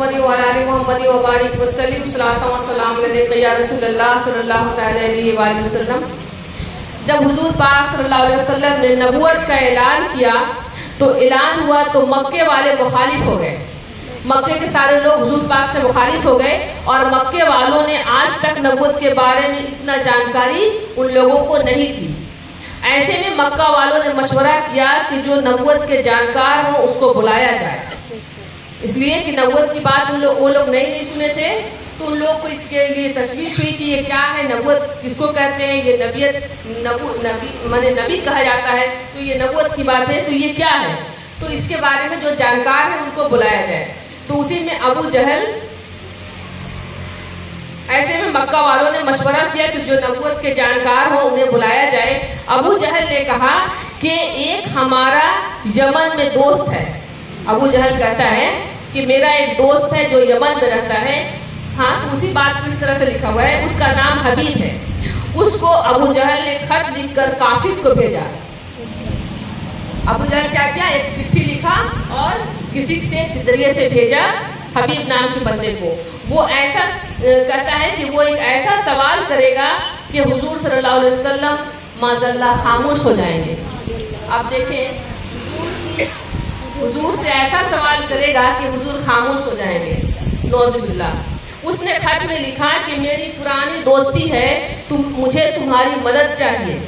محمد وبارک وسلم صلاۃ و سلام علیک یا رسول اللہ صلی اللہ تعالی علیہ وآلہ وسلم۔ جب حضور پاک صلی اللہ علیہ وسلم نے نبوت کا اعلان کیا تو اعلان ہوا تو مکے والے مخالف ہو گئے، مکے کے سارے لوگ حضور پاک سے مخالف ہو گئے، اور مکے والوں نے آج تک نبوت کے بارے میں اتنا جانکاری ان لوگوں کو نہیں تھی۔ ایسے میں مکہ والوں نے مشورہ کیا کہ جو نبوت کے جانکار ہوں اس کو بلایا جائے، اس لیے کہ نبوت کی بات وہ لوگ نہیں سنے تھے، تو ان لوگ کو اس کے لیے تشویش ہوئی کہ یہ کیا ہے، نبوت کس کو کہتے ہیں، یہ نبی کہا جاتا ہے تو یہ نبوت کی بات ہے تو یہ کیا ہے، تو اس کے بارے میں جو جانکار ہیں ان کو بلایا جائے۔ تو اسی میں ابو جہل، ایسے میں مکہ والوں نے مشورہ کیا کہ جو نبوت کے جانکار ہوں انہیں بلایا جائے۔ ابو جہل نے کہا کہ ایک ہمارا یمن میں دوست ہے، ابو جہل کہتا ہے کہ میرا ایک دوست ہے جو یمن میں رہتا ہے، ہاں تو اسی بات کو اس طرح سے لکھا ہوا ہے، اس کا نام حبیب ہے۔ اس کو ابو جہل نے خط لکھ کر قاصد کو بھیجا۔ ابو جہل کیا ایک چٹھی لکھا اور کسی کے ذریعے سے بھیجا حبیب نام کے بندے کو۔ وہ ایسا کہتا ہے کہ وہ ایک ایسا سوال کرے گا کہ حضور صلی اللہ علیہ وسلم معاذ اللہ خاموش ہو جائیں گے۔ آپ دیکھیں حضور سے ایسا سوال کرے گا کہ حضور خاموش ہو جائیں گے، نعوذ باللہ۔ اس نے خط میں لکھا کہ میری پرانی دوستی ہے، مجھے تمہاری مدد چاہیے۔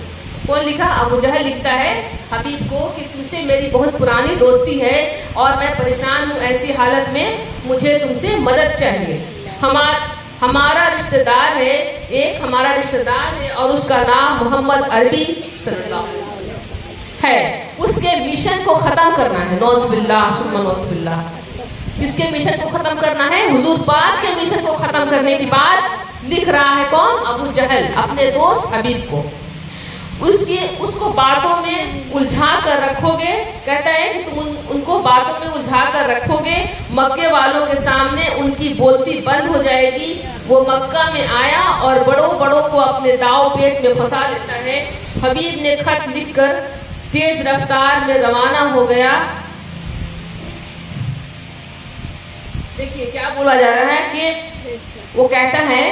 کون لکھا؟ ابو جہل لکھتا ہے حبیب کو کہ تم سے میری بہت پرانی دوستی ہے اور میں پریشان ہوں، ایسی حالت میں مجھے تم سے مدد چاہیے۔ ہمارا رشتہ دار ہے، ایک ہمارا رشتہ دار ہے اور اس کا نام محمد عربی صلی اللہ علیہ وسلم ہے، اس کے مشن کو ختم کرنا ہے، نعوذ باللہ ثم نعوذ باللہ۔ اس کے مشن کو ختم کرنا ہے، حضور پاک کے مشن کو ختم کرنے کی بات لکھ رہا ہے کون؟ ابو جہل اپنے دوست حبیب کو۔ اس کو باتوں میں الجھا کر رکھو گے، کہتا ہے کہ تم ان کو باتوں میں الجھا کر رکھو گے، مکے والوں کے سامنے ان کی بولتی بند ہو جائے گی۔ وہ مکہ میں آیا اور بڑوں کو اپنے داؤ پیٹ میں پھنسا لیتا ہے۔ حبیب نے خط لکھ کر تیز رفتار میں روانہ ہو گیا۔ دیکھیے کیا بولا جا رہا ہے کہ وہ کہتا ہے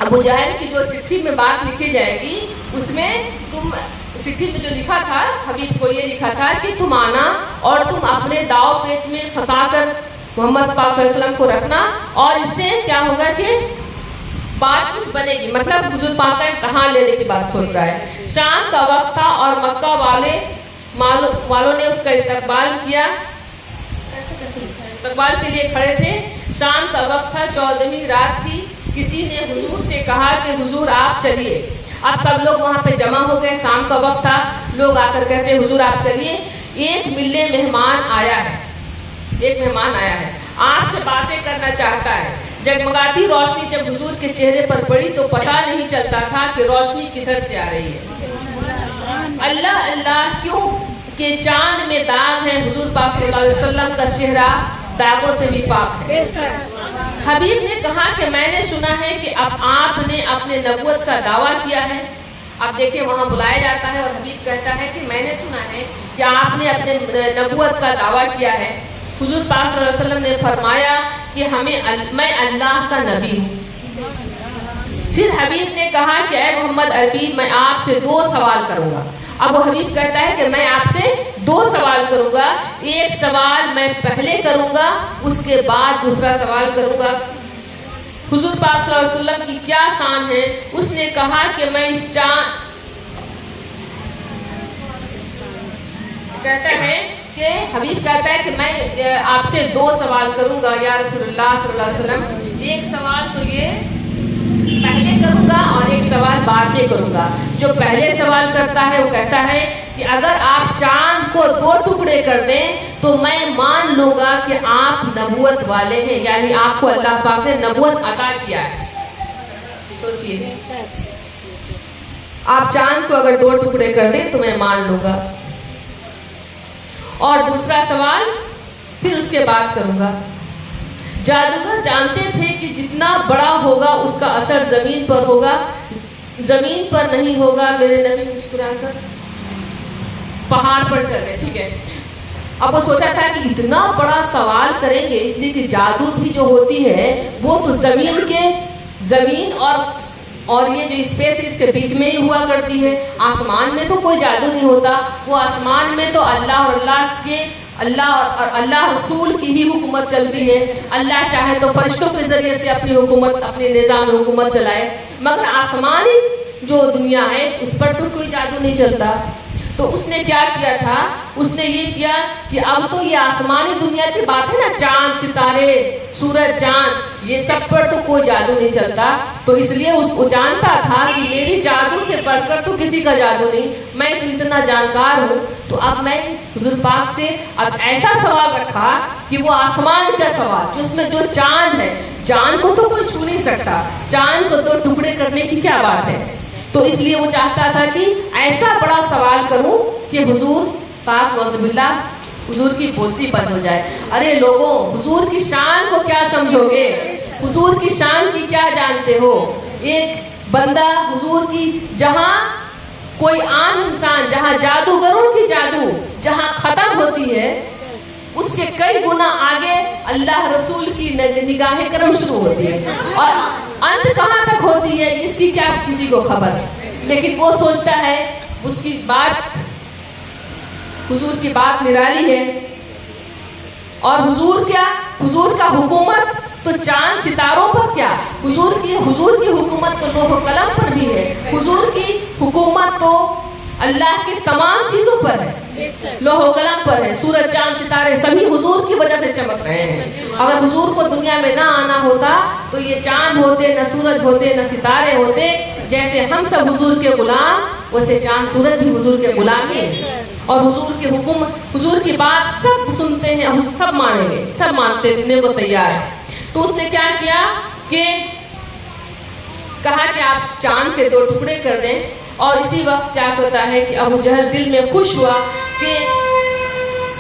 ابو جہل کی جو چٹھی میں بات لکھی جائے گی، اس میں چٹھی میں جو لکھا تھا حبیب کو یہ لکھا تھا کہ تم آنا اور تم اپنے داؤ پیچ میں پھنسا کر محمد پاک علیہ وسلم کو رکھنا، اور اس سے کیا ہوگا کہ بات کچھ بنے گی، مطلب حضور پاک کا امتحان لینے کی بات سوچ رہا ہے۔ شام کا وقت تھا اور مکہ والوں نے اس کا استقبال کیا، استقبال کے لیے کھڑے تھے۔ شام کا وقت تھا، 14ویں رات تھی۔ کسی نے حضور سے کہا کہ حضور آپ چلیے۔ اب سب لوگ وہاں پہ جمع ہو گئے، شام کا وقت تھا، لوگ آ کر کہتے ہیں حضور آپ چلیے، ایک ملنے مہمان آیا ہے، ایک مہمان آیا ہے، آپ سے باتیں کرنا چاہتا ہے۔ جگمگاتی روشنی جب حضور کے چہرے پر پڑی تو پتہ نہیں چلتا تھا کہ روشنی کدھر سے آ رہی ہے۔ اللہ اللہ کیوں کہ چاند میں داغ ہے، حضور پاک صلی اللہ علیہ وسلم کا چہرہ داغوں سے بھی پاک ہے۔ حبیب نے کہا کہ میں نے سنا ہے کہ اب آپ نے اپنے نبوت کا دعویٰ کیا ہے۔ اب دیکھیں وہاں بلایا جاتا ہے اور حبیب کہتا ہے کہ میں نے سنا ہے کہ آپ نے اپنے نبوت کا دعویٰ کیا ہے۔ حضور پاک صلی اللہ علیہ وسلم نے فرمایا کہ میں اللہ کا نبی ہوں۔ پھر حبیب نے کہا کہ اے محمد عربی میں آپ سے 2 سوال کروں گا۔ اب وہ حبیب کہتا ہے کہ میں آپ سے 2 سوال کروں گا، ایک سوال میں پہلے کروں گا، اس کے بعد دوسرا سوال کروں گا۔ حضور پاک صلی اللہ علیہ وسلم کی کیا شان ہے؟ اس نے کہا کہ میں اس کہتا ہے کہ حبیب کہتا ہے کہ میں آپ سے 2 سوال کروں گا یا رسول اللہ صلی اللہ علیہ وسلم، ایک سوال تو یہ پہلے کروں گا اور ایک سوال بعد میں کروں گا۔ جو پہلے سوال کرتا ہے وہ کہتا ہے کہ اگر آپ چاند کو 2 ٹکڑے کر دیں تو میں مان لوں گا کہ آپ نبوت والے ہیں، یعنی آپ کو اللہ پاک نے نبوت عطا کیا ہے۔ سوچئے آپ چاند کو اگر 2 ٹکڑے کر دیں تو میں مان لوں گا، اور دوسرا سوال پھر اس کے بعد کروں گا۔ جادوگر جانتے تھے کہ جتنا بڑا ہوگا اس کا اثر زمین پر ہوگا، زمین پر نہیں ہوگا۔ میرے نبی مسکرا کر پہاڑ پر چل گئے، ٹھیک ہے۔ اب وہ سوچا تھا کہ اتنا بڑا سوال کریں گے، اس لیے کہ جادو بھی جو ہوتی ہے وہ تو زمین اور یہ جو اسپیس ہے اس کے بیچ میں ہی ہوا کرتی ہے. آسمان میں تو کوئی جادو نہیں ہوتا. وہ آسمان میں تو اللہ اور اللہ رسول کی ہی حکومت چلتی ہے. اللہ چاہے تو فرشتوں کے ذریعے سے اپنی حکومت، اپنے نظام حکومت چلائے، مگر آسمانی جو دنیا ہے اس پر تو کوئی جادو نہیں چلتا. تو اس نے کیا کیا تھا، اس نے یہ کیا کہ اب تو یہ آسمانی دنیا کی بات ہے نا، چاند ستارے سورج چاند یہ سب پر تو کوئی جادو نہیں چلتا. تو اس لیے وہ جانتا تھا کہ میری جادو سے بڑھ کر تو کسی کا جادو نہیں، میں تو اتنا جانکار ہوں. تو اب میں حضور پاک سے اب ایسا سوال رکھا کہ وہ آسمان کا سوال، جس میں جو چاند ہے، چاند کو تو کوئی چھو نہیں سکتا، چاند کو دو ٹکڑے کرنے کی کیا بات ہے. تو اس لیے وہ چاہتا تھا کہ ایسا بڑا سوال کروں کہ حضور پاک نعوذ باللہ حضور کی بولتی بند ہو جائے. ارے لوگوں، حضور کی شان کو کیا سمجھو گے، حضور کی شان کی کیا جانتے ہو. ایک بندہ حضور کی، جہاں کوئی عام انسان، جہاں جادوگروں کی جادو جہاں ختم ہوتی ہے، اس کے کئی گنا آگے اللہ رسول کی نگاہ کرم شروع ہوتی ہے، اور انت کہاں تک ہوتی ہے اس کی کیا کسی کو خبر. لیکن وہ سوچتا ہے اس کی بات، حضور کی بات نرالی ہے. اور حضور کا حکومت تو چاند ستاروں پر کیا، حضور کی حکومت تو لوح و قلم پر بھی ہے. حضور کی حکومت تو اللہ کی تمام چیزوں پر ہے، لوح و قلم پر ہے. سورج چاند ستارے سبھی حضور کی وجہ سے چمک رہے ہیں. اگر حضور کو دنیا میں نہ آنا ہوتا تو یہ چاند ہوتے، نہ سورج ہوتے، نہ ستارے ہوتے. جیسے ہم سب حضور کے غلام، ویسے چاند سورج بھی حضور کے غلام ہیں. اور حضور کی حکومت، حضور کی بات سب سنتے ہیں، سب مانیں گے، سب مانتے رہنے کو تیار ہے. تو اس نے کیا کیا کہ کہا کہ آپ چاند کے 2 ٹکڑے کر دیں. اور اسی وقت کیا ہوتا ہے کہ ابو جہل دل میں خوش ہوا کہ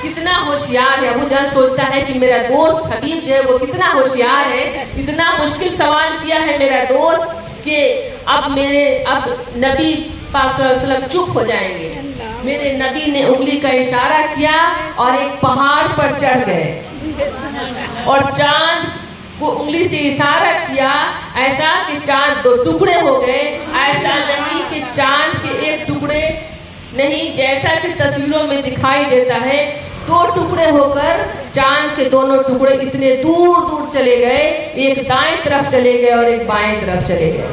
کتنا ہوشیار ہے. ابو جہل سوچتا ہے کہ میرا دوست حبیب جو ہے وہ کتنا ہوشیار ہے، اتنا مشکل سوال کیا ہے میرا دوست کہ اب نبی پاک صلی اللہ علیہ وسلم چپ ہو جائیں گے. میرے نبی نے انگلی کا اشارہ کیا اور ایک پہاڑ پر چڑھ گئے، اور چاند کو انگلی سے اشارہ کیا ایسا کہ چاند 2 ٹکڑے ہو گئے. ایسا نہیں کہ چاند کے 1 ٹکڑے نہیں، جیسا کہ تصویروں میں دکھائی دیتا ہے 2 ٹکڑے ہو کر چاند کے دونوں ٹکڑے اتنے دور دور چلے گئے، ایک دائیں طرف چلے گئے اور ایک بائیں طرف چلے گئے.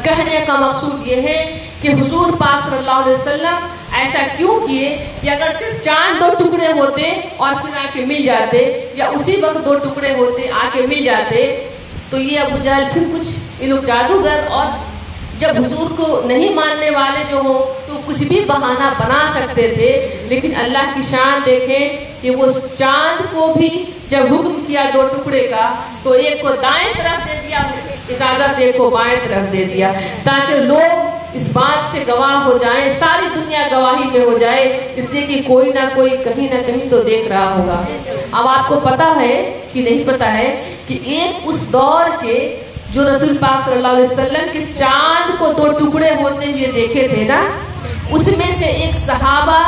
کہنے کا مقصود یہ ہے کہ حضور پاک صلی اللہ علیہ وسلم ایسا کیوں کیے کہ اگر صرف چاند 2 ٹکڑے ہوتے اور پھر آ کے مل جاتے، یا اسی وقت 2 ٹکڑے ہوتے آ کے مل جاتے، تو یہ ابو جہل پھر کچھ یہ لوگ جادوگر، اور جب حضور کو نہیں ماننے والے جو ہوں تو کچھ بھی بہانہ بنا سکتے تھے. لیکن اللہ کی شان دیکھیں کہ وہ چاند کو بھی جب حکم کیا 2 ٹکڑے کا، تو ایک کو دائیں طرف دے دیا اجازت، ایک کو بائیں طرف دے دیا، تاکہ لوگ اس بات سے گواہ ہو جائیں، ساری دنیا گواہی میں ہو جائے، اس لیے کہ کوئی نہ کوئی کہیں نہ کہیں تو دیکھ رہا ہوگا. اب آپ کو پتا ہے کہ نہیں پتا ہے کہ ایک اس دور کے جو رسول پاک صلی اللہ علیہ وسلم کے چاند کو 2 ٹکڑے ہوتے ہوئے دیکھے تھے نا، اس میں سے ایک صحابہ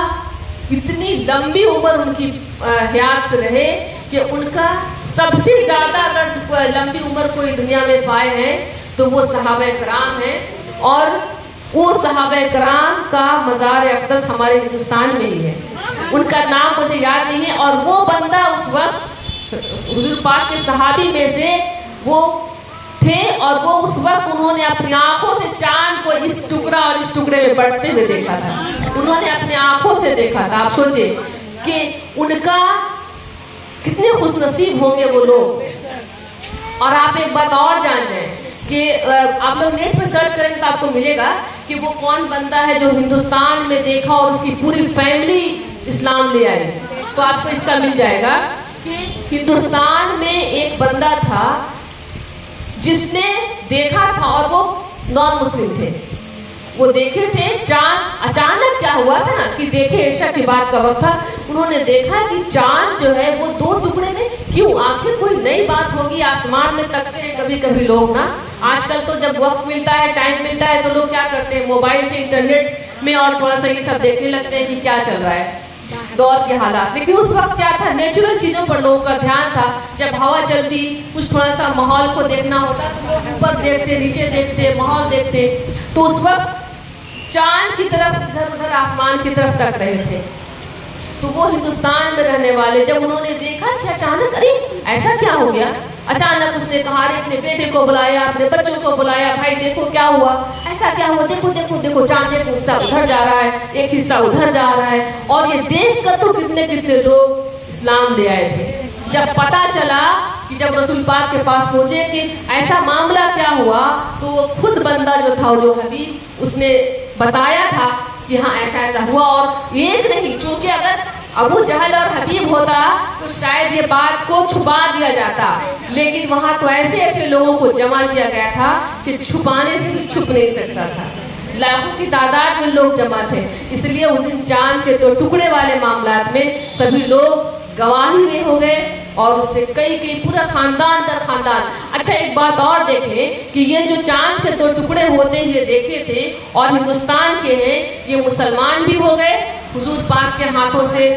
اتنی لمبی عمر ان کی حیات سے رہے کہ ان کا سب سے زیادہ اگر لمبی عمر کوئی دنیا میں پائے ہیں تو وہ صحابہ کرام ہیں. اور وہ صحابہ کرام کا مزار اقدس ہمارے ہندوستان میں ہی ہے. ان کا نام مجھے یاد نہیں ہے، اور وہ بندہ اس وقت حضور پاک کے صحابی میں سے وہ تھے، اور وہ اس وقت انہوں نے اپنی آنکھوں سے چاند کو اس ٹکڑا اور اس ٹکڑے میں بڑھتے ہوئے دیکھا تھا. انہوں نے اپنے آنکھوں سے دیکھا تھا. آپ سوچے کہ ان کا کتنے خوش نصیب ہوں گے وہ لوگ. اور آپ ایک بات اور جان جائیں کہ آپ لوگ نیٹ پہ سرچ کریں گے تو آپ کو ملے گا کہ وہ کون بندہ ہے جو ہندوستان میں دیکھا اور اس کی پوری فیملی اسلام لے آئی. تو آپ کو اس کا مل جائے گا کہ ہندوستان میں ایک بندہ تھا جس نے دیکھا تھا، اور وہ نان مسلم تھے. وہ دیکھے تھے چاند. اچانک کیا ہوا تھا نا کہ دیکھے عشاء کی بات کا وقت تھا، انہوں نے دیکھا کہ چاند جو ہے وہ 2 ٹکڑے میں کیوں. آخر کوئی نئی بات ہوگی. آسمان میں تکتے ہیں کبھی کبھی لوگ نا. آج کل تو جب وقت ملتا ہے، ٹائم ملتا ہے، تو لوگ کیا کرتے ہیں، موبائل سے انٹرنیٹ میں اور تھوڑا سا یہ سب دیکھنے لگتے ہیں کہ کیا چل رہا ہے. دور کے حالات. لیکن اس وقت کیا تھا, نیچرل چیزوں پر لوگوں کا دھیان تھا. جب ہوا چلتی, کچھ تھوڑا سا ماحول کو دیکھنا ہوتا تو لوگ اوپر دیکھتے, نیچے دیکھتے, ماحول دیکھتے. تو اس وقت چاند کی طرف ادھر ادھر آسمان کی طرف تک رہے تھے. تو وہ ہندوستان میں رہنے والے جب انہوں نے دیکھا کہ اچانک ارے ایسا کیا ہو گیا, اچانک اس نے کہا, اپنے بیٹے کو بلایا, اپنے بچوں کو بلایا, بھائی دیکھو کیا ہوا, ایسا کیا ہوا, دیکھو دیکھو دیکھو چاند ایک حصہ ادھر جا رہا ہے, ایک حصہ ادھر جا رہا ہے. اور یہ دیکھ کر تو کتنے کتنے لوگ اسلام لے آئے تھے. جب پتا چلا کہ جب رسول پاک کے پاس پہنچے کہ ایسا معاملہ کیا ہوا, تو وہ خود بندہ جو تھا, جو حبیب, اس نے بتایا تھا کہ ہاں ایسا ایسا ہوا. اور ایک نہیں, چونکہ اگر ابو جہل اور حبیب ہوتا تو شاید یہ بات کو چھپا دیا جاتا, لیکن وہاں تو ایسے ایسے لوگوں کو جمع کیا گیا تھا کہ چھپانے سے بھی چھپ نہیں سکتا تھا. لاکھوں کی تعداد میں لوگ جمع تھے. اس لیے اس دن چاند کے 2 ٹکڑے والے معاملات میں سبھی لوگ گواہی میں ہو گئے, اور اس سے کئی پورا خاندان در خاندان. اچھا ایک بات اور دیکھیں کہ یہ جو چاند کے 2 ٹکڑے ہوتے ہوئے دیکھے تھے اور ہندوستان کے ہیں, یہ مسلمان بھی ہو گئے, حضور پاک کے ہاتھوں سے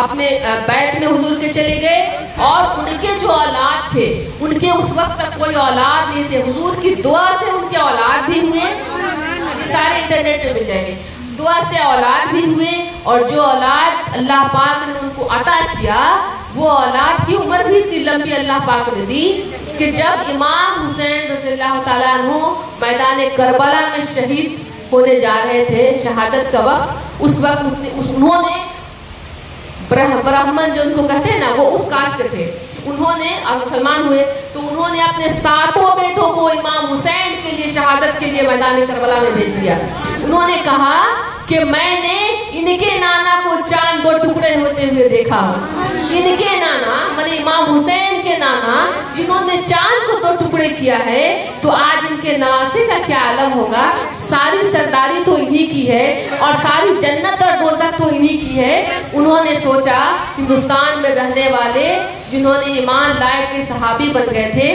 اپنے بیت میں حضور کے چلے گئے, اور ان کے جو اولاد تھے ان کے اس وقت تک کوئی اولاد نہیں تھے, حضور کی دعا سے ان کے اولاد بھی ہوئے. یہ سارے انٹرنیٹ میں مل جائیں گے. دعا سے اولاد بھی ہوئے, اور جو اولاد اللہ پاک نے ان کو عطا کیا, وہ اولاد کی عمر بھی اتنی لمبی اللہ پاک نے دی کہ جب امام حسین رضی اللہ تعالیٰ عنہ میدان کربلا میں شہید ہونے جا رہے تھے, شہادت کا وقت, اس وقت انہوں نے برہمن جو ان کو کہتے ہیں نا, وہ اس کاسٹ کے تھے, انہوں نے مسلمان ہوئے تو انہوں نے اپنے 7 بیٹوں کو امام حسین کے لیے شہادت کے لیے میدان کربلا میں بھیج دیا. انہوں نے کہا کہ میں نے ان کے نانا کو چاند 2 ٹکڑے ہوتے ہوئے دیکھا. ان کے نانا مطلب امام حسین کے نانا جنہوں نے چاند کو 2 ٹکڑے کیا ہے, تو آج ان کے نواسے کا کیا عالم ہوگا. ساری سرداری تو انہی کی ہے, اور ساری جنت اور دوزخ تو انہی کی ہے. انہوں نے سوچا ہندوستان میں رہنے والے جنہوں نے ایمان لائے کے صحابی بن گئے تھے,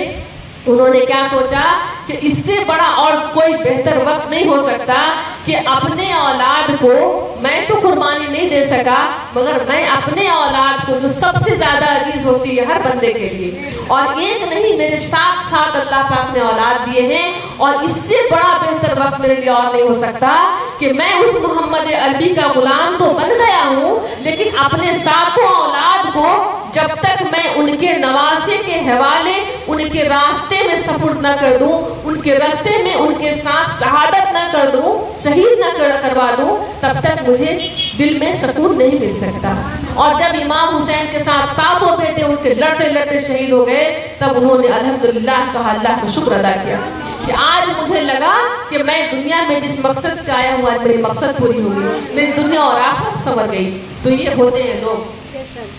انہوں نے کیا سوچا کہ اس سے بڑا اور کوئی بہتر وقت نہیں ہو سکتا کہ اپنے اولاد کو, میں تو قربانی نہیں دے سکا, مگر میں اپنے اولاد کو جو سب سے زیادہ عزیز ہوتی ہے ہر بندے کے لیے, اور ایک نہیں میرے 7 اللہ پاک نے اولاد دیے ہیں, اور اس سے بڑا بہتر وقت میرے لیے اور نہیں ہو سکتا کہ میں اس محمد عربی کا غلام تو بن گیا ہوں, لیکن اپنے 7 اولاد کو جب تک میں ان کے نواسے کے حوالے ان کے راستے میں سپرد نہ کر دوں, ان کے راستے میں ان کے ساتھ شہادت نہ کر دوں, شہید نہ کروا دوں, تب تک مجھے دل میں سکون نہیں مل سکتا. اور جب امام حسین کے ساتھ 7 بیٹے ان کے لڑتے لڑتے شہید ہو گئے, تب انہوں نے الحمدللہ کہا, اللہ کا شکر ادا کیا کہ آج مجھے لگا کہ میں دنیا میں جس مقصد سے آیا ہوں, آج میری مقصد پوری ہو گئی, میری دنیا اور آخرت سنور گئی. تو یہ ہوتے ہیں لوگ.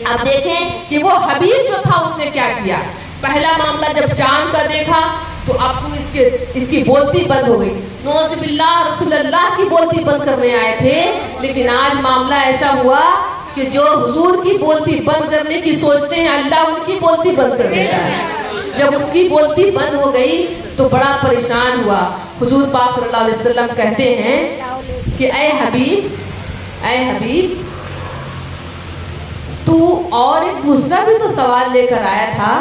اب دیکھیں کہ وہ حبیب جو تھا اس نے کیا کیا. پہلا معاملہ جب چاند کا دیکھا تو اب تو اس کی بولتی بند ہو گئی. نوز باللہ رسول اللہ کی بولتی بند کرنے آئے تھے, لیکن آج معاملہ ایسا ہوا کہ جو حضور کی بولتی بند کرنے کی سوچتے ہیں, اللہ ان کی بولتی بند کر دیتا ہے. جب اس کی بولتی بند ہو گئی تو بڑا پریشان ہوا. حضور پاک صلی اللہ علیہ وسلم کہتے ہیں کہ اے حبیب تو اور ایک دوسرا بھی تو سوال لے کر آیا تھا,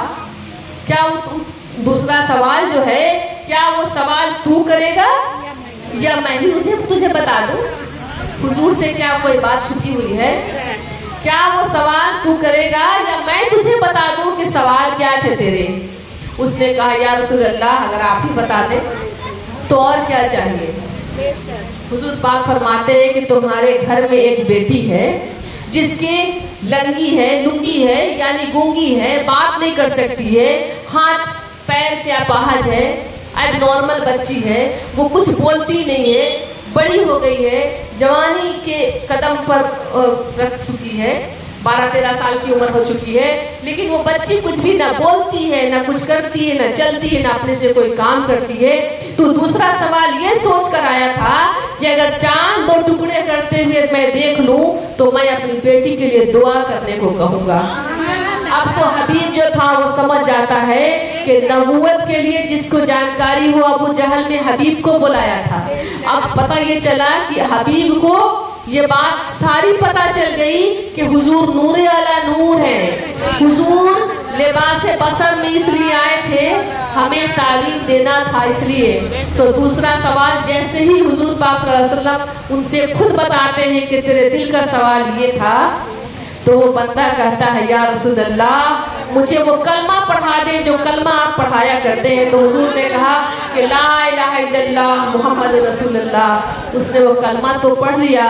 کیا وہ دوسرا سوال جو ہے کیا وہ سوال تو کرے گا یا میں ہی تجھے بتا دوں. حضور سے کیا کوئی بات چھپی ہوئی ہے؟ کیا وہ سوال تو کرے گا یا میں تجھے بتا دوں کہ سوال کیا تھے تیرے؟ اس نے کہا یا رسول اللہ اگر آپ ہی بتا دیں تو اور کیا چاہیے. حضور پاک فرماتے ہیں کہ تمہارے گھر میں ایک بیٹی ہے جس کے لنگی ہے یعنی گونگی ہے, بات نہیں کر سکتی ہے, ہاتھ پیر سے اپاہج ہے, اب نارمل بچی ہے, وہ کچھ بولتی نہیں ہے, بڑی ہو گئی ہے, جوانی کے قدم پر رکھ چکی ہے, 12-13 سال کی عمر ہو چکی ہے, لیکن وہ بچی کچھ بھی نہ بولتی ہے, نہ کچھ کرتی ہے, نہ چلتی ہے, نہ اپنے سے کوئی کام کرتی ہے. تو دوسرا سوال یہ سوچ کر آیا تھا کہ اگر چاند 2 ٹکڑے کرتے ہوئے میں دیکھ لوں تو میں اپنی بیٹی کے لیے دعا کرنے کو کہوں گا. اب تو حبیب جو تھا وہ سمجھ جاتا ہے کہ نبوت کے لیے جس کو جانکاری ہو, ابو جہل نے حبیب کو بلایا تھا. اب پتہ یہ چلا کہ حبیب کو یہ بات ساری پتہ چل گئی کہ حضور نور علی نور ہے. حضور لباس بصر میں اس لیے آئے تھے ہمیں تعلیم دینا تھا اس لیے. تو دوسرا سوال جیسے ہی حضور پاک صلی اللہ علیہ وسلم ان سے خود بتاتے ہیں کہ تیرے دل کا سوال یہ تھا, تو وہ بندہ کہتا ہے یا رسول اللہ مجھے وہ کلمہ پڑھا دے جو کلمہ آپ پڑھایا کرتے ہیں. تو حضور نے کہا کہ لا الہ الا اللہ محمد رسول اللہ. اس نے وہ کلمہ تو پڑھ لیا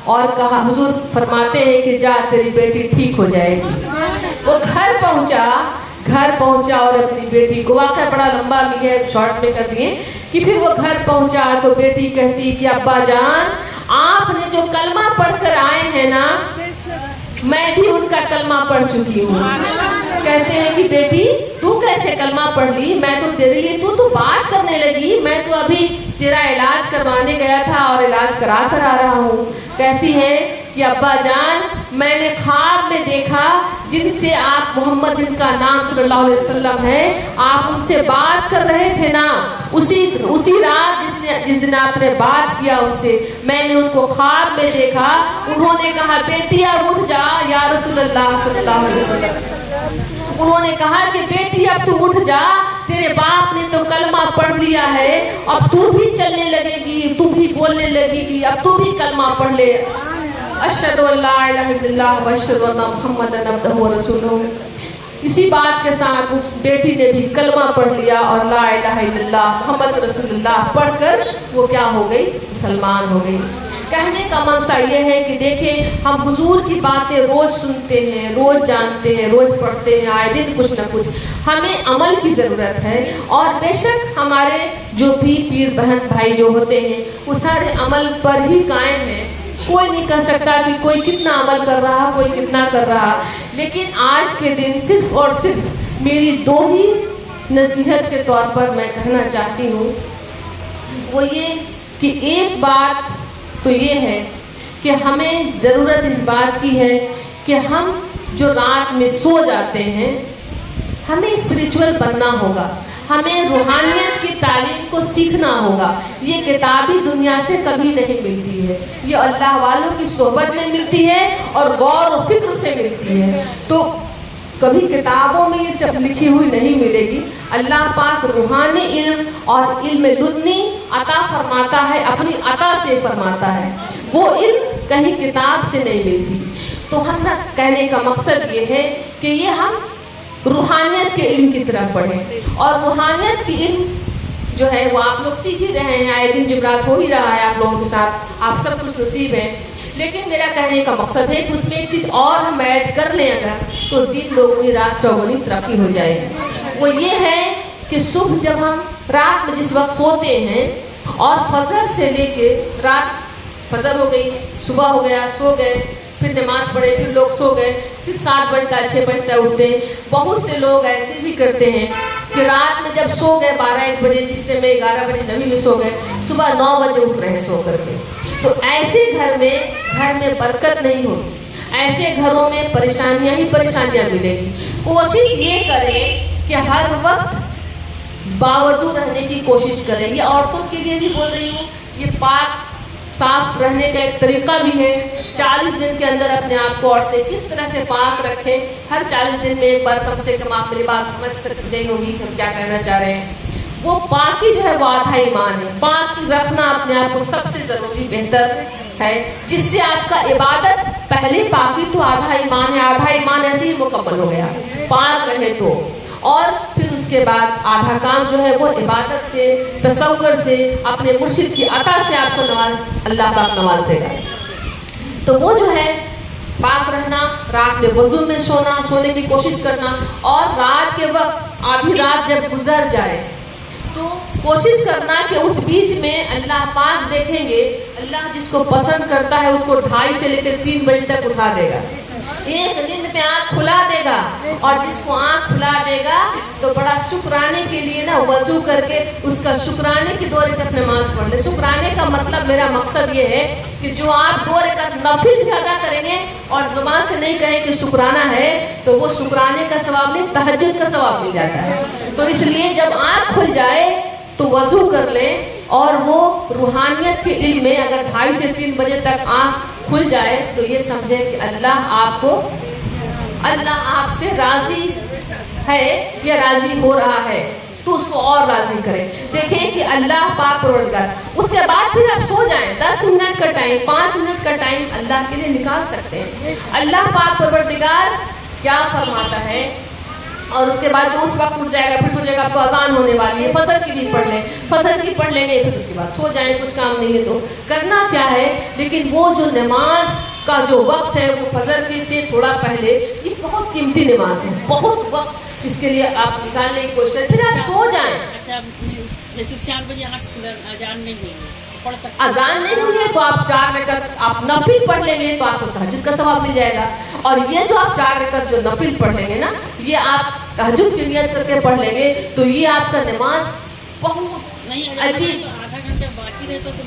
اور کہا, حضور فرماتے ہیں کہ جا تیری بیٹی ٹھیک ہو جائے گی. وہ گھر پہنچا اور اپنی بیٹی کو, واقعہ بڑا لمبا بھی ہے شارٹ میں کر دیے, کہ پھر وہ گھر پہنچا تو بیٹی کہتی کہ ابا جان آپ نے جو کلمہ پڑھ کر آئے ہیں نا میں بھی ان کا کلمہ پڑھ چکی ہوں. کہتے ہیں کہ بیٹی تو کیسے کلمہ پڑھ لی, میں تو تیرے لیے تو بات کرنے لگی, میں تو ابھی تیرا علاج کروانے گیا تھا اور علاج کرا کر آ رہا ہوں. کہتی ہے کہ ابا جان میں نے خواب میں دیکھا جن سے آپ محمد ان کا نام صلی اللہ علیہ وسلم ہے آپ ان سے بات کر رہے تھے نا, اسی رات جس دن آپ نے بات کیا ان سے میں نے ان کو خواب میں دیکھا. انہوں نے کہا بیٹی اب اٹھ جا یا رسول اللہ صلی اللہ علیہ وسلم. انہوں نے کہا کہ بیٹی اب تو اٹھ جا, تیرے باپ نے تو کلمہ پڑھ لیا ہے, اب تو بھی چلنے لگے گی, تو بھی بولنے لگے گی, اب تو بھی کلمہ پڑھ لے. اشہد ان لا الہ الا اللہ واشہد ان محمدًا عبدہ ورسولہ. اسی بات کے ساتھ اس بیٹی نے بھی کلمہ پڑھ لیا اور لا الہ الا اللہ محمد رسول اللہ پڑھ کر وہ کیا ہو گئی, مسلمان ہو گئی. کہنے کا منشا یہ ہے کہ دیکھیں ہم حضور کی باتیں روز سنتے ہیں, روز جانتے ہیں, روز پڑھتے ہیں, آئے دن کچھ نہ کچھ. ہمیں عمل کی ضرورت ہے اور بے شک ہمارے جو بھی پیر بہن بھائی جو ہوتے ہیں وہ سارے عمل پر ہی قائم ہیں. کوئی نہیں کہہ سکتا کہ کوئی کتنا عمل کر رہا, کوئی کتنا کر رہا. لیکن آج کے دن صرف اور صرف میری دو ہی نصیحت کے طور پر میں کہنا چاہتی ہوں, وہ یہ کہ ایک بات تو یہ ہے کہ ہمیں ضرورت اس بات کی ہے کہ ہم جو رات میں سو جاتے ہیں ہمیں اسپریچول بننا ہوگا, ہمیں روحانیت کی تعلیم کو سیکھنا ہوگا. یہ کتابی دنیا سے کبھی نہیں ملتی ہے, یہ اللہ والوں کی صحبت میں ملتی ہے اور غور و فکر سے ملتی ہے. تو کبھی کتابوں میں یہ سب لکھی ہوئی نہیں ملے گی. اللہ پاک روحانی علم اور علم لدنی عطا فرماتا ہے, اپنی عطا سے فرماتا ہے. وہ علم کہیں کتاب سے نہیں ملتی. تو ہم کہنے کا مقصد یہ ہے کہ یہ ہم روحانیت کے علم کی طرف پڑھیں, اور روحانیت کی علم جو ہے وہ آپ لوگ سیکھ ہی رہے ہیں, آئے دن جمعرات ہو ہی رہا ہے آپ لوگوں کے ساتھ, آپ سب کچھ نصیب ہیں. لیکن میرا کہنے کا مقصد ہے کہ اس میں ایک چیز اور ہم ایڈ کر لیں اگر, تو دن دوگنی رات چوگنی ترقی ہو جائے. وہ یہ ہے کہ صبح جب ہم رات میں جس وقت سوتے ہیں اور فجر سے لے کے رات, فجر ہو گئی, صبح ہو گیا, سو گئے, پھر نماز پڑھے, پھر لوگ سو گئے, پھر 7 بجتا 6 بجتا اٹھتے. بہت سے لوگ ایسے بھی کرتے ہیں کہ رات میں جب سو گئے 12-1 بجے, جس میں 11 بجے جبھی میں سو گئے, صبح 9 بجے اٹھ رہے سو کر کے. تو ایسے گھر میں برکت نہیں ہوتی, ایسے گھروں میں پریشانیاں ہی پریشانیاں ملیں گی. کوشش یہ کریں کہ ہر وقت باوضو رہنے کی کوشش کریں. یہ عورتوں کے لیے بھی بول رہی ہوں, یہ پاک صاف رہنے کا ایک طریقہ بھی ہے. 40 دن کے اندر اپنے آپ کو عورتیں کس طرح سے پاک رکھیں, ہر 40 دن میں ایک بار کم سے کم آپ میری بات سمجھ سکتے ہوگی ہم کیا کہنا چاہ رہے ہیں. وہ پاکی جو ہے وہ آدھا ایمان ہے. پاک رکھنا اپنے آپ کو سب سے ضروری بہتر ہے, جس سے آپ کا عبادت, پہلے پاکی تو آدھا ایمان ہے, آدھا ایمان ایسے ہی مکمل ہو گیا پاک رہے تو, اور پھر اس کے بعد آدھا کام جو ہے وہ عبادت سے, تصور سے, اپنے مرشد کی عطا سے آپ کو اللہ پاک نواز دے گا. تو وہ جو ہے پاک رہنا, رات میں وضو میں سونے کی کوشش کرنا, اور رات کے وقت آدھی رات جب گزر جائے تو کوشش کرنا کہ اس بیچ میں اللہ پاک دیکھیں گے, اللہ جس کو پسند کرتا ہے اس کو 2:30 سے لے کر 3 بجے تک اٹھا دے گا, ایک دن میں آنکھ کھلا دے گا. اور جس کو آنکھ کھلا دے گا تو بڑا شکرانے کے لیے نا وضو کر کے اس کا شکرانے کی 2 رکعت نماز پڑھ لے. شکرانے کا مطلب, میرا مقصد یہ ہے کہ جو آپ 2 رکعت نفل بھی ادا کریں گے اور زبان سے نہیں کہیں کہ شکرانہ ہے, تو وہ شکرانے کا ثواب نہیں, تہجد کا ثواب مل جاتا ہے. تو اس لیے جب آنکھ کھل جائے تو وضو کر لیں, اور وہ روحانیت کے علم میں اگر 2:30 سے 3 بجے تک آنکھ کھل جائے تو یہ سمجھے کہ اللہ آپ سے راضی ہے یا راضی ہو رہا ہے، تو اس کو اور راضی کریں. دیکھیں کہ اللہ پاک پروردگار، اس کے بعد پھر آپ سو جائیں. 10 منٹ کا ٹائم، 5 منٹ کا ٹائم اللہ کے لیے نکال سکتے ہیں. اللہ پاک پروردگار کیا فرماتا ہے، اور اس کے بعد جو اس وقت اٹھ جائے گا، پھر سوچے گا آپ کو اذان ہونے والی ہے، فجر کی بھی پڑھ لیں، فجر کی پڑھ لیں گے، پھر اس کے بعد سو جائیں. کچھ کام نہیں ہے تو کرنا کیا ہے. لیکن وہ جو نماز کا جو وقت ہے وہ فجر کے سے تھوڑا پہلے، یہ بہت قیمتی نماز ہے، بہت وقت اس کے لیے آپ نکالنے کی کوشش کریں. پھر آپ سو جائیں. جیسے 4 بجے اذان نہیں ہوئی، اذان نہیں ہوئی ہے تو آپ 4 رکعت آپ نفل پڑھ لیں گے تو آپ کو تہجد کا ثواب مل جائے گا. اور یہ جو آپ 4 رکعت جو نفل پڑھ لیں گے نا، یہ آپ تہجد کی نیت کر کے پڑھ لیں گے تو یہ آپ کا نماز بہت عجیب. آدھا گھنٹہ باقی رہتا تو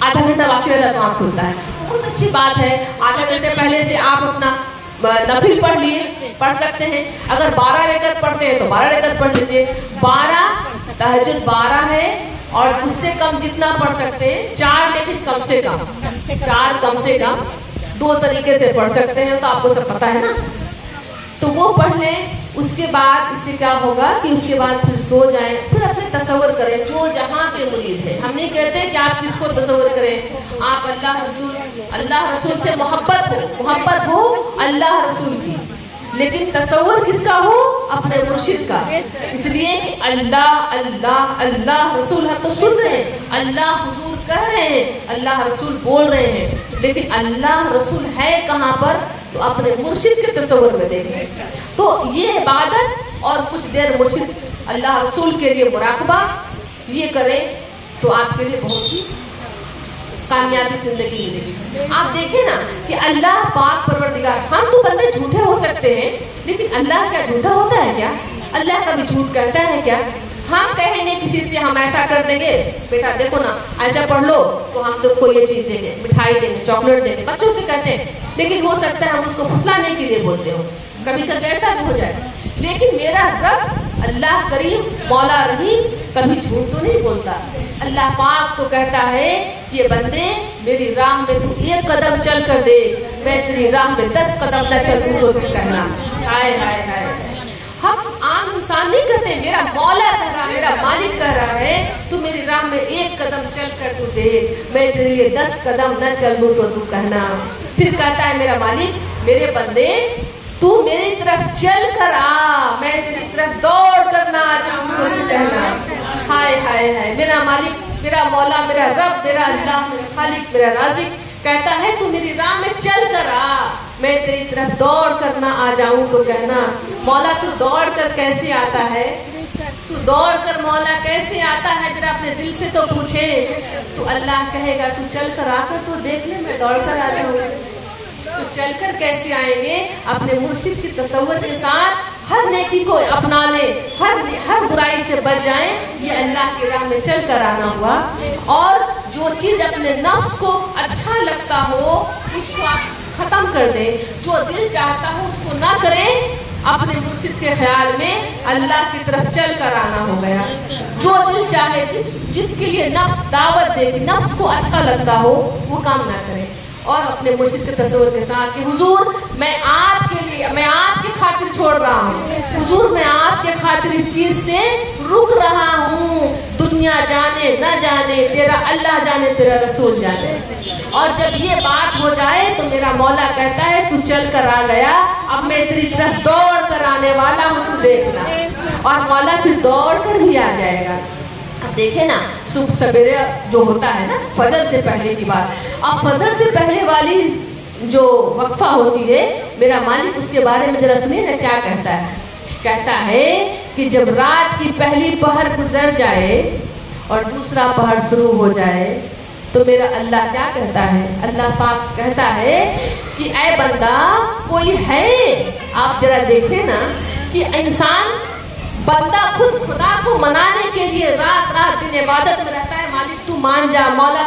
آدھا گھنٹہ باقی رہتا تو آنکھ کھلتا ہے. بہت اچھی بات ہے. آدھا گھنٹے پہلے سے آپ اپنا نفل پڑھ سکتے ہیں. اگر 12 رکعت پڑھتے ہیں تو 12 رکعت پڑھ لیجیے. 12 تہجد 12 ہے، اور اس سے کم جتنا پڑھ سکتے ہیں 4، لیکن کم سے کم 4 کم سے کم 2 طریقے سے پڑھ سکتے ہیں، تو آپ کو سب پتا ہے نا. تو وہ پڑھ لیں. اس کے بعد اس سے کیا ہوگا کہ اس کے بعد پھر سو جائیں. پھر اپنے تصور کریں جو جہاں پہ مرید ہے. ہم نہیں کہتے کہ آپ کس کو تصور کریں، آپ اللہ رسول سے محبت ہو اللہ رسول کی، لیکن تصور کس کا ہو، اپنے مرشد کا. اس لیے کہ اللہ رسول ہم تو سن رہے ہیں، اللہ حضور کہہ رہے ہیں، اللہ رسول بول رہے ہیں، لیکن اللہ رسول ہے کہاں پر، تو اپنے مرشد کے تصور میں دیکھیں. تو یہ عبادت اور کچھ دیر مرشد اللہ رسول کے لیے مراقبہ یہ کریں تو آپ کے لیے بہت ہی کامیابی زندگی ملے گی. آپ دیکھیں نا کہ اللہ پاک پروردگار، ہم تو بندے جھوٹے ہو سکتے ہیں، لیکن اللہ کیا جھوٹا ہوتا ہے کیا؟ اللہ کبھی جھوٹ کہتا ہے کیا؟ ہم کہیں گے کسی سے ہم ایسا کر دیں گے، بیٹا دیکھو نا ایسا پڑھ لو تو ہم تم کو یہ چیز دیں گے، مٹھائی دیں گے، چاکلیٹ دیں گے، بچوں سے کہتے ہیں. لیکن ہو سکتا ہے ہم اس کو پھسلانے کے لیے بولتے ہو، کبھی کبھی ایسا بھی ہو جائے. لیکن میرا رب اللہ کریم مولا رحیم کبھی جھوٹ تو نہیں بولتا. اللہ پاک تو کہتا ہے یہ بندے میری راہ میں تو 1 قدم چل کر دے، میں تیری راہ میں 10 قدم نہ چلوں تو تم کہنا. ہائے ہائے ہائے. ہم عام انسان نہیں کہتے، میرا مولا کہہ رہا، میرا مالک کہہ رہا ہے تو میری راہ میں 1 قدم چل کر تو دیکھ، میں تیرے لیے 10 قدم نہ چلوں تو تم کہنا. پھر کہتا ہے میرا مالک، میرے بندے تو میری طرف چل کر آ، میں تیری طرف دوڑ کر نہ آ جاؤں تو تم کہنا. ہائے ہائے ہائے. میرا مالک، میرا مولا، میرا رب، میرا اللہ، میرا خالق، میرا رازق کہتا ہے تو میری راہ میں چل کر آ، میں تیری طرف دوڑ کر نہ آ جاؤں تو کہنا. مولا تو دوڑ کر کیسے آتا ہے؟ تو دوڑ کر مولا کیسے آتا ہے ذرا اپنے دل سے تو پوچھے. تو اللہ کہے گا تو چل کر آ کر تو دیکھ لے، میں دوڑ کر آ جاؤں. تو چل کر کیسے آئیں گے؟ اپنے مرشد کی تصور کے ساتھ ہر نیکی کو اپنا لیں، ہر برائی سے بچ جائیں. یہ اللہ کی راہ میں چل کر آنا ہوا. اور جو چیز اپنے نفس کو اچھا لگتا ہو اس کو آپ ختم کر دیں، جو دل چاہتا ہو اس کو نہ کریں. اپنے مرشد کے خیال میں اللہ کی طرف چل کر آنا ہو گیا. جو دل چاہے، جس کے لیے نفس دعوت دے، نفس کو اچھا لگتا ہو وہ کام نہ کریں. اور اپنے مرشد کے تصور کے ساتھ کہ حضور میں آپ کے لیے، میں آپ کی خاطر چھوڑ رہا ہوں، حضور میں آپ کے خاطر اس چیز سے رک رہا ہوں. دنیا جانے نہ جانے، تیرا اللہ جانے، تیرا رسول جانے. اور جب یہ بات ہو جائے تو میرا مولا کہتا ہے تو چل کر آ گیا، اب میں تیری طرف دوڑ کر آنے والا ہوں، تو دیکھنا. اور مولا پھر دوڑ کر ہی آ جائے گا. اب دیکھیں نا صبح سویرے جو ہوتا ہے نا فجر سے پہلے کی بات، اب فجر سے پہلے والی جو وقفہ ہوتی ہے میرا مالک اس کے بارے میں ذرا سنیں نا کیا کہتا ہے. کہتا ہے کہ جب رات کی پہلی پہر گزر جائے اور دوسرا پہر شروع ہو جائے تو میرا اللہ کیا کہتا ہے؟ اللہ پاک کہتا ہے کہ اے بندہ کوئی ہے. آپ ذرا دیکھیں نا کہ انسان بندہ خود خدا کو منانے کے لیے رات رات دن عبادت میں رہتا ہے. مالک تو مان جا، مولا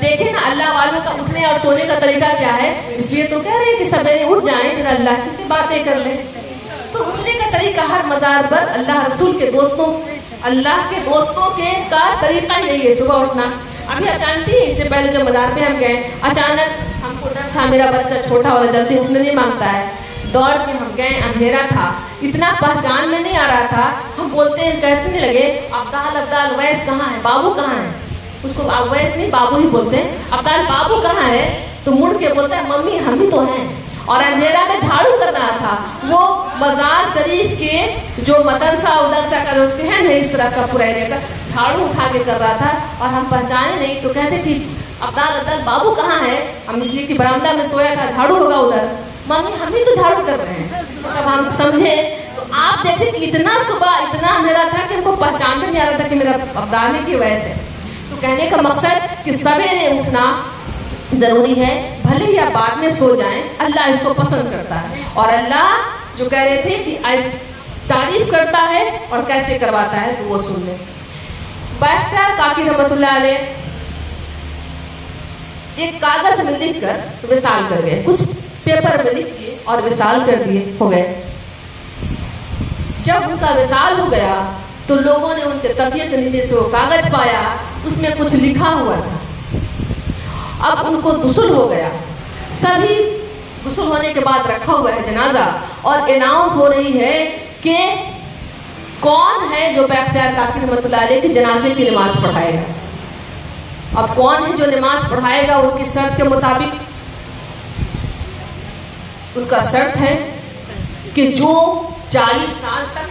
دیکھیں نا اللہ والوں کا اٹھنے اور سونے کا طریقہ کیا ہے. اس لیے تو کہہ رہے ہیں کہ سویرے اٹھ جائیں پھر اللہ کی سے باتیں کر لیں. تو اٹھنے کا طریقہ ہر مزار پر اللہ رسول کے دوستوں کے کا طریقہ ہی ہے صبح اٹھنا. ابھی آپ جانتی ہیں اس سے پہلے جو مزار پہ ہم گئے اچانک ہم کو ڈر تھا, میرا بچہ چھوٹا والا جلدی اٹھنے نہیں مانگتا ہے. دوڑ کے ہم گئے, اندھیرا تھا, اتنا پہچان میں نہیں آ رہا تھا. ہم کہنے لگے ابدال ویس کہاں ہے, بابو کہاں ہے. اس کو ویس نہیں بابو ہی بولتے ہیں. ابدال بابو کہاں ہے تو مڑ کے بولتا ہے ممی ہم ہی تو ہیں. اور اندھیرا میں جھاڑو کرنا تھا. وہ مزار شریف کے جو مدرسہ ادرسہ کا جو صحن ہے اس طرح کا پورا ایریا کا جھاڑو اٹھا کے کر رہا تھا. اور ہم پہچانے نہیں تو کہتے کہ ابدال بابو کہاں ہے. ہم اس لیے کہ برآمدہ میں سویا تھا, جھاڑو ہوگا ادھر. ممی ہم ہی تو جھاڑو کر رہے ہیں. تب ہم سمجھے. تو آپ دیکھیں کہ اتنا صبح اتنا اندھیرا تھا کہ ہم کو پہچان میں نہیں آ رہا تھا کہ میرا ابدال کی وجہ سے. تو کہنے کا مقصد کہ سویرے اٹھنا ضروری ہے, بھلے ہی آپ بعد میں سو جائیں, اللہ اس کو پسند کرتا ہے. اور اللہ جو کہہ رہے تھے کہ تعریف کرتا ہے اور کیسے کرواتا ہے تو وہ سن لیں. باختیار کاکی رحمت اللہ علیہ ایک کاغذ میں لکھ کر وصال کر گئے, کچھ پیپر میں لکھ دیے اور وصال کر دیے, ہو گئے. جب ان کا وصال ہو گیا تو لوگوں نے ان کے طبیعت کے نیچے سے وہ کاغذ پایا, اس میں کچھ لکھا ہوا تھا. اب ان کو غسل ہو گیا, سبھی غسل ہونے کے بعد رکھا ہوا ہے جنازہ, اور اناؤنس ہو رہی ہے کہ کون ہے جو باختیار کاکی رحمت اللہ علیہ کی جنازے کی نماز پڑھائے گا. اب کون ہے جو نماز پڑھائے گا, ان کی شرط کے مطابق ان کا شرط ہے کہ جو 40 سال تک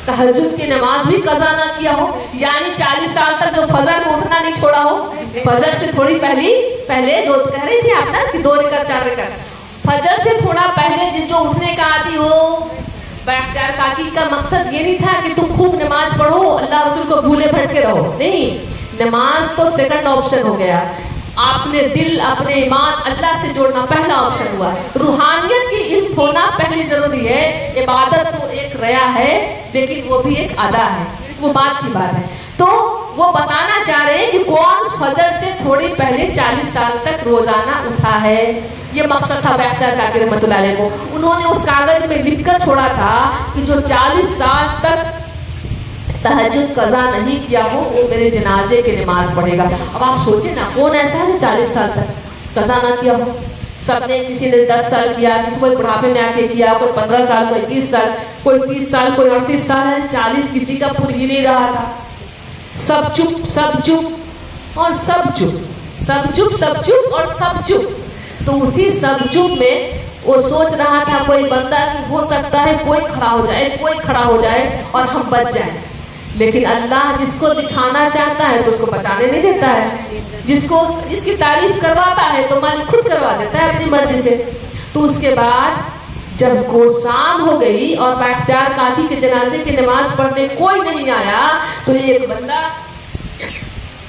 تہجد کی نماز بھی قضا نہ کیا ہو, یعنی 40 سال تک جو فجر میں اٹھنا نہیں چھوڑا ہو, فجر سے تھوڑی پہلے جو کہہ رہی تھی آپ نا کہ 2 رکعت 4 رکعت, فجر سے تھوڑا پہلے جو اٹھنے کا عادی ہو. باختیار کاکی کا مقصد یہ نہیں تھا کہ تم خوب نماز پڑھو, اللہ رسول کو بھولے بھٹکے رہو, نہیں. نماز تو سیکنڈ آپشن ہو گیا. آپ نے دل اپنے ایمان اللہ سے جوڑنا پہلا آپشن ہوا. روحانیت کی علم ہونا پہلی ضروری ہے. عبادت تو ایک ریا ہے لیکن وہ بھی ایک ادا ہے, وہ بات کی بات ہے. تو وہ بتانا چاہ رہے ہیں کہ کون فجر سے تھوڑی پہلے 40 سال تک روزانہ اٹھا ہے. یہ مقصد تھا باختیار کاکی رحمت اللہ علیہ کو. انہوں نے اس کاغذ میں لکھ کر چھوڑا تھا کہ جو 40 سال تک تہجد قضا نہیں کیا ہو وہ میرے جنازے کی نماز پڑھے گا. اب آپ سوچیں نا, کون ایسا ہے جو 40 سال تک قضا نہ کیا ہو. سب نے, کسی نے 10 سال کیا, کسی کوئی بڑھاپے میں آ کے کیا, کوئی 15 سال, کوئی 21 سال, کوئی 30 سال, کوئی 38 سال ہے. 40 کسی کا پور ہی نہیں رہا تھا. سب چپ اور سب چپ اور سب چپ. تو اسی سب چپ میں وہ سوچ رہا تھا کوئی بندہ ہو سکتا ہے کوئی کھڑا ہو جائے اور ہم بچ جائیں. لیکن اللہ جس کو دکھانا چاہتا ہے تو اس کو بچانے نہیں دیتا ہے. جس کی تعریف کرواتا ہے تو مالک خود کروا دیتا ہے اپنی مرضی سے. تو اس کے بعد جب کو شام ہو گئی اور باختیار کاکی کے جنازے کی نماز پڑھنے کوئی نہیں آیا تو ایک بندہ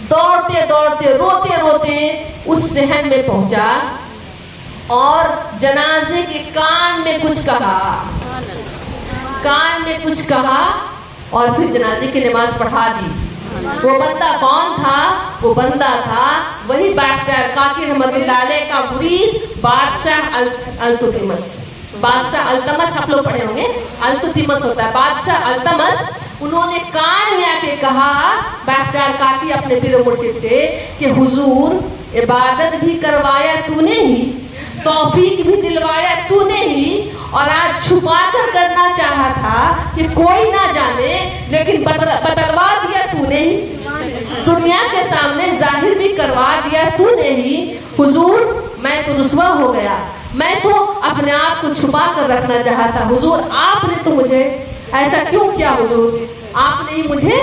دوڑتے روتے اس صحن میں پہنچا اور جنازے کے کان میں کچھ کہا اور پھر جنازے کی نماز پڑھا دی. وہ بندہ کون تھا؟ وہ بندہ تھا وہی باختیار کاکی رحمت اللہ علیہ کا مرید بادشاہ التمش. بادشاہ التمش آپ لوگ پڑھے ہوں گے, التمش ہوتا ہے بادشاہ التمش. انہوں نے کان میں آ کے کہا باختیار کاکی اپنے پیر و مرشد سے کہ حضور عبادت بھی کروایا تو نے ہی, توفیق بھی دلوایا تو نے ہی, اور آج چھپا کر کرنا چاہا تھا کہ کوئی نہ جانے, لیکن بتلوا دیا تو نے ہی, دنیا کے سامنے ظاہر بھی کروا دیا تو نے ہی. حضور میں تو رسوا ہو گیا, میں تو اپنے آپ کو چھپا کر رکھنا چاہا تھا. حضور آپ نے تو مجھے ایسا کیوں کیا, حضور آپ نے ہی مجھے,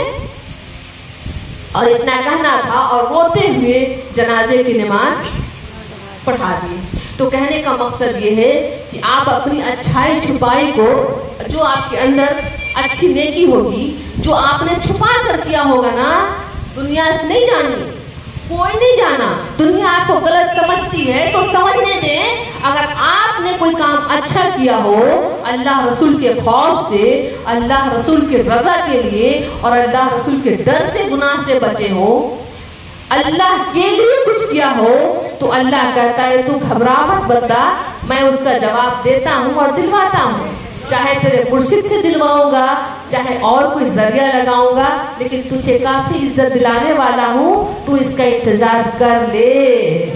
اور اتنا کہنا تھا اور روتے ہوئے جنازے کی نماز پڑھا دی. تو کہنے کا مقصد یہ ہے کہ آپ اپنی اچھائی چھپائی کو, جو آپ کے اندر اچھی نیکی ہوگی, جو آپ نے چھپا کر کیا ہوگا نا, دنیا نہیں جانی, کوئی نہیں جانا. دنیا آپ کو غلط سمجھتی ہے تو سمجھنے دیں. اگر آپ نے کوئی کام اچھا کیا ہو اللہ رسول کے خوف سے, اللہ رسول کے رضا کے لیے اور اللہ رسول کے ڈر سے گناہ سے بچے ہو, اللہ کے لیے کچھ کیا ہو تو اللہ کہتا ہے تو گھبرا مت بندہ، میں اس کا جواب دیتا ہوں اور دلواتا ہوں، چاہے تیرے مرشد سے دلواؤں گا، چاہے اور کوئی ذریعہ لگاؤں گا، لیکن تجھے کافی عزت دلانے والا ہوں، تو اس کا انتظار کر لے۔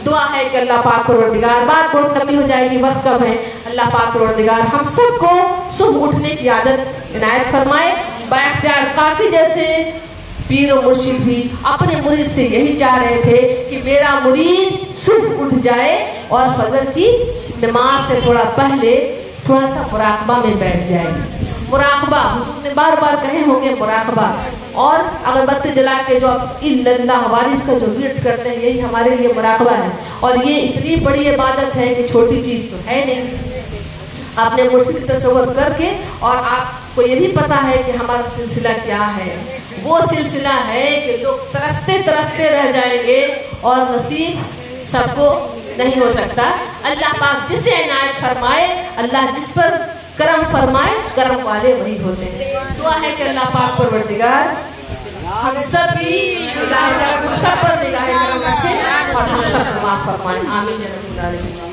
دعا ہے کہ اللہ پاک پروردگار، بات بہت لمبی ہو جائے گی، وقت کم ہے، اللہ پاک پروردگار ہم سب کو صبح اٹھنے کی عادت عنایت فرمائے۔ بااختیار قادری جیسے پیر و مرشد بھی اپنے مرید سے یہی چاہ رہے تھے کہ میرا مرید صبح اٹھ جائے اور فجر کی نماز سے تھوڑا پہلے تھوڑا سا مراقبہ میں بیٹھ جائے۔ مراقبہ حضور نے بار بار کہے ہوں گے، مراقبہ، اور اگربتی جلا کے جو اللہ وارث کا جو ورد کرتے ہیں، یہی ہمارے لیے مراقبہ ہے، اور یہ اتنی بڑی عبادت ہے کہ چھوٹی چیز تو ہے نہیں۔ اپنے مرشد کی تصور کر کے، اور آپ کو یہ بھی پتا ہے کہ ہمارا سلسلہ کیا ہے، وہ سلسلہ ہے کہ لوگ ترستے ترستے رہ جائیں گے اور نصیب سب کو نہیں ہو سکتا۔ اللہ پاک جسے عنایت فرمائے، اللہ جس پر کرم فرمائے، کرم والے وہی ہوتے ہیں۔ دعا ہے کہ اللہ پاک پروردگار ہم سب بھی نگاہ کرم، ہم سب پر نگاہ کرم رکھے اور ہم سب کو معاف فرمائے، آمین یا رب العالمین۔